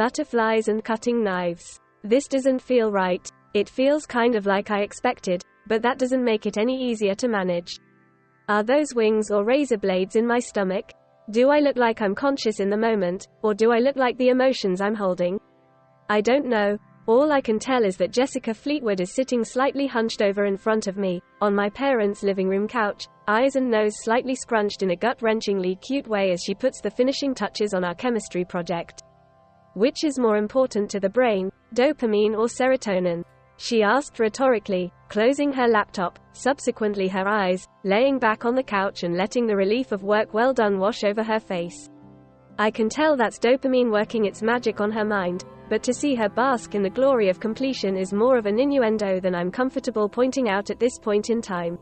butterflies and cutting knives. This doesn't feel right. It feels kind of like I expected, but that doesn't make it any easier to manage. Are those wings or razor blades in my stomach? Do I look like I'm conscious in the moment, or do I look like the emotions I'm holding? I don't know. All I can tell is that Jessica Fleetwood is sitting slightly hunched over in front of me, on my parents' living room couch, eyes and nose slightly scrunched in a gut-wrenchingly cute way as she puts the finishing touches on our chemistry project. Which is more important to the brain, dopamine or serotonin? She asked rhetorically, closing her laptop, subsequently her eyes, laying back on the couch and letting the relief of work well done wash over her face. I can tell that's dopamine working its magic on her mind, but to see her bask in the glory of completion is more of an innuendo than I'm comfortable pointing out at this point in time.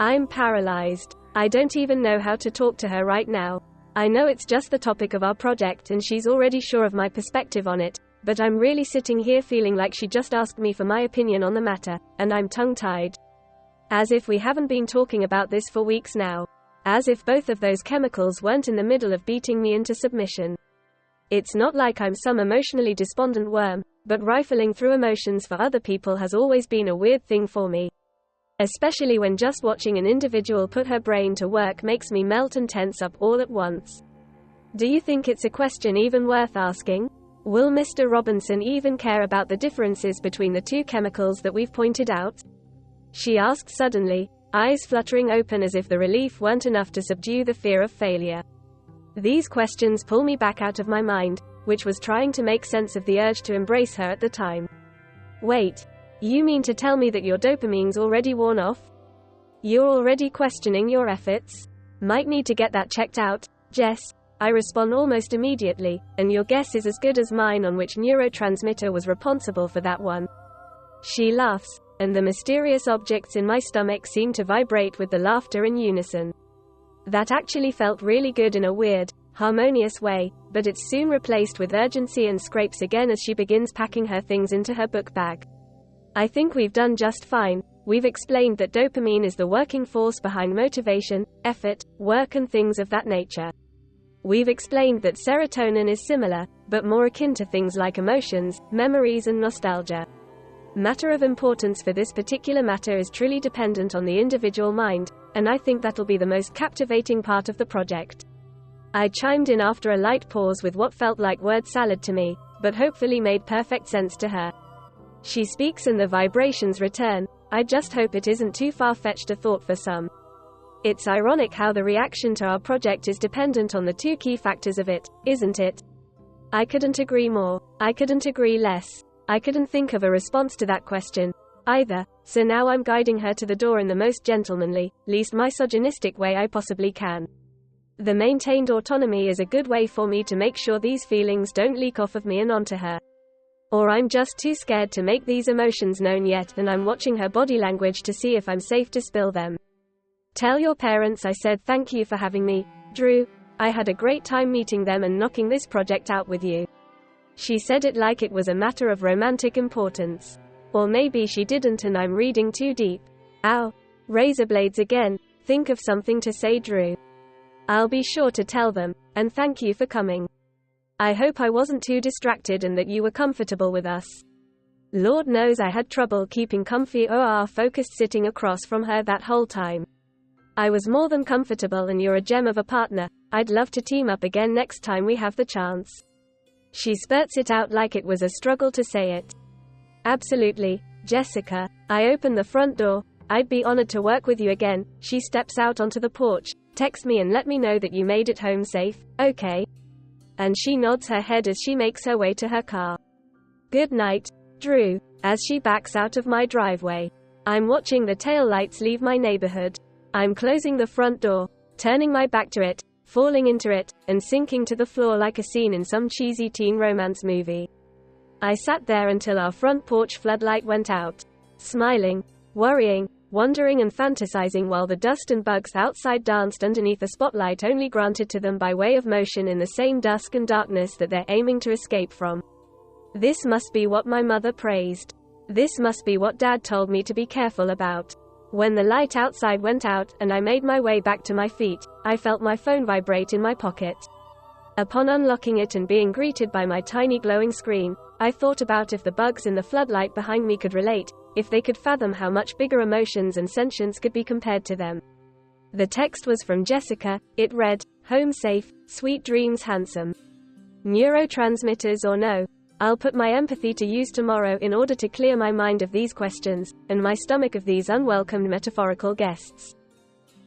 I'm paralyzed. I don't even know how to talk to her right now. I know it's just the topic of our project and she's already sure of my perspective on it, but I'm really sitting here feeling like she just asked me for my opinion on the matter, and I'm tongue-tied. As if we haven't been talking about this for weeks now. As if both of those chemicals weren't in the middle of beating me into submission. It's not like I'm some emotionally despondent worm, but rifling through emotions for other people has always been a weird thing for me. Especially when just watching an individual put her brain to work makes me melt and tense up all at once. Do you think it's a question even worth asking? Will Mr. Robinson even care about the differences between the two chemicals that we've pointed out? She asked suddenly, eyes fluttering open as if the relief weren't enough to subdue the fear of failure. These questions pull me back out of my mind, which was trying to make sense of the urge to embrace her at the time. Wait, you mean to tell me that your dopamine's already worn off? You're already questioning your efforts? Might need to get that checked out, Jess. I respond almost immediately, and your guess is as good as mine on which neurotransmitter was responsible for that one. She laughs, and the mysterious objects in my stomach seem to vibrate with the laughter in unison. That actually felt really good in a weird, harmonious way, but it's soon replaced with urgency and scrapes again as she begins packing her things into her book bag. I think we've done just fine. We've explained that dopamine is the working force behind motivation, effort, work and things of that nature. We've explained that serotonin is similar, but more akin to things like emotions, memories and nostalgia. Matter of importance for this particular matter is truly dependent on the individual mind, and I think that'll be the most captivating part of the project. I chimed in after a light pause with what felt like word salad to me, but hopefully made perfect sense to her. She speaks and the vibrations return. I just hope it isn't too far-fetched a thought for some. It's ironic how the reaction to our project is dependent on the two key factors of it, isn't it? I couldn't agree more. I couldn't agree less. I couldn't think of a response to that question, either, so now I'm guiding her to the door in the most gentlemanly, least misogynistic way I possibly can. The maintained autonomy is a good way for me to make sure these feelings don't leak off of me and onto her. Or I'm just too scared to make these emotions known yet, and I'm watching her body language to see if I'm safe to spill them. Tell your parents I said thank you for having me, Drew. I had a great time meeting them and knocking this project out with you. She said it like it was a matter of romantic importance. Or maybe she didn't and I'm reading too deep. Ow. Razor blades again. Think of something to say, Drew. I'll be sure to tell them, and thank you for coming. I hope I wasn't too distracted and that you were comfortable with us. Lord knows I had trouble keeping comfy or focused sitting across from her that whole time. I was more than comfortable and you're a gem of a partner. I'd love to team up again next time we have the chance. She spurts it out like it was a struggle to say it. Absolutely, Jessica. I open the front door. I'd be honored to work with you again. She steps out onto the porch. Text me and let me know that you made it home safe, okay? And she nods her head as she makes her way to her car. Good night, Drew, as she backs out of my driveway. I'm watching the taillights leave my neighborhood. I'm closing the front door, turning my back to it, falling into it, and sinking to the floor like a scene in some cheesy teen romance movie. I sat there until our front porch floodlight went out, smiling, worrying, wondering and fantasizing while the dust and bugs outside danced underneath a spotlight only granted to them by way of motion in the same dusk and darkness that they're aiming to escape from. This must be what my mother praised. This must be what Dad told me to be careful about. When the light outside went out, and I made my way back to my feet, I felt my phone vibrate in my pocket. Upon unlocking it and being greeted by my tiny glowing screen, I thought about if the bugs in the floodlight behind me could relate, if they could fathom how much bigger emotions and sentience could be compared to them. The text was from Jessica. It read, "Home safe, sweet dreams handsome. Neurotransmitters or no? I'll put my empathy to use tomorrow in order to clear my mind of these questions, and my stomach of these unwelcomed metaphorical guests."